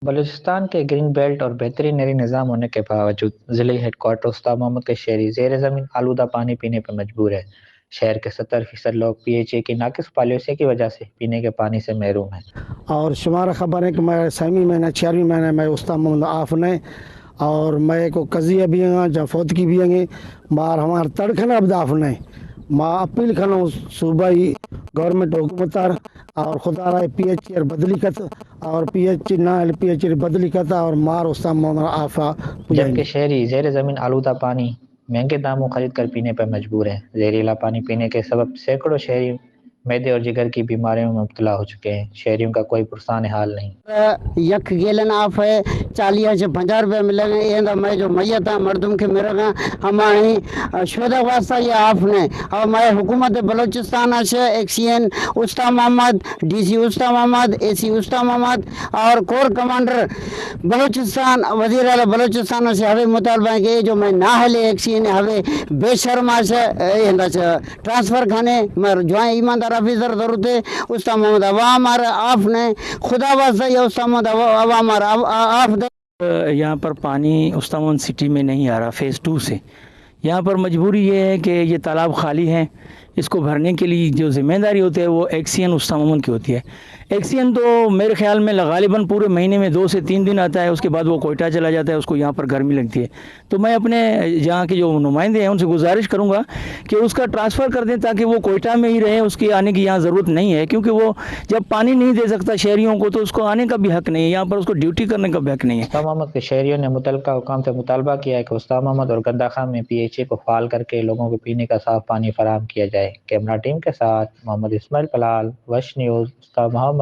بلوچستان کے green belt اور بہترین نری نظام ہونے کے باوجود ضلعی ہیڈ کوارٹر اسطیٰ محمد کے شہری زیر زمین آلودہ پانی پینے پر مجبور ہے۔ شہر کے 70% لوگ پی ایچ اے کی ناقص پالیسی کی وجہ سے پینے کے پانی سے محروم ہیں۔ اور شمار خبر ہے کہ میں 6ویں مہینہ 4ویں مہینہ میں اسطیٰ محمد آف نے اور میں کو قضیہ بھی ہیں جہاں فوتگی بھی ہیں بار ہمارا تڑکھنا اب داف نے ماں اپیل کھانا صوبائی گورنمنٹ حکومت اور خدا رائے پی ایچ اے بدلی کت اور پی ایچ نہ پی ایچ اے بدلی کتا اور مار اسطیٰ محمد آفا جبکہ شہری زیر زمین آلودہ پانی مہنگے داموں خرید کر پینے پر مجبور ہیں۔ زہریلا پانی پینے کے سبب سینکڑوں شہری معدے اور جگر کی بیماریوں میں مبتلا ہو چکے ہیں۔ شہریوں کا کوئی پرسان حال نہیں۔ یک گیلن آف ہے 40 سے 50 روپے ملے گا یہ میں جو میت ہے مردم کے میرے گا ہماری شہدا واسطہ یہ آف نے اور میں حکومت بلوچستان سے ایک سی این اسطیٰ محمد ڈی سی اسطیٰ محمد اے سی اسطیٰ محمد اور کور کمانڈر بلوچستان وزیر اعلیٰ بلوچستان سے ہمیں مطالبہ ہے کہ جو میں نہ ہلے ایک سی این ہمیں بے شرما سے ٹرانسفر کھانے میں جوائیں ایماندار آفیسر ضرورت ہے اسطیٰ محمد عوام آف نے خدا واسطہ یہ اسطیٰ محمد عوام آف یہاں پر پانی اسطیٰ محمد سٹی میں نہیں آ رہا فیز 2 سے۔ یہاں پر مجبوری یہ ہے کہ یہ تالاب خالی ہیں، اس کو بھرنے کے لیے جو ذمہ داری ہوتی ہے وہ ایکسین اسطیٰ محمد کی ہوتی ہے۔ ایکسین تو میرے خیال میں غالباً پورے مہینے میں 2 سے 3 دن آتا ہے، اس کے بعد وہ کوئٹہ چلا جاتا ہے، اس کو یہاں پر گرمی لگتی ہے۔ تو میں اپنے یہاں کے جو نمائندے ہیں ان سے گزارش کروں گا کہ اس کا ٹرانسفر کر دیں تاکہ وہ کوئٹہ میں ہی رہے، اس کی آنے کی یہاں ضرورت نہیں ہے، کیونکہ وہ جب پانی نہیں دے سکتا شہریوں کو تو اس کو آنے کا بھی حق نہیں ہے، یہاں پر اس کو ڈیوٹی کرنے کا بھی حق نہیں ہے۔ اسطیٰ محمد کے شہریوں نے متعلقہ حکام سے مطالبہ کیا ہے کہ اسطیٰ محمد اور گندہ خان میں پی ایچ اے کو فعال کر کے لوگوں کو پینے کا صاف پانی فراہم کیا جائے۔ کیمرہ ٹیم کے ساتھ محمد اسماعیل پلال، وش نیوز، اسطیٰ محمد۔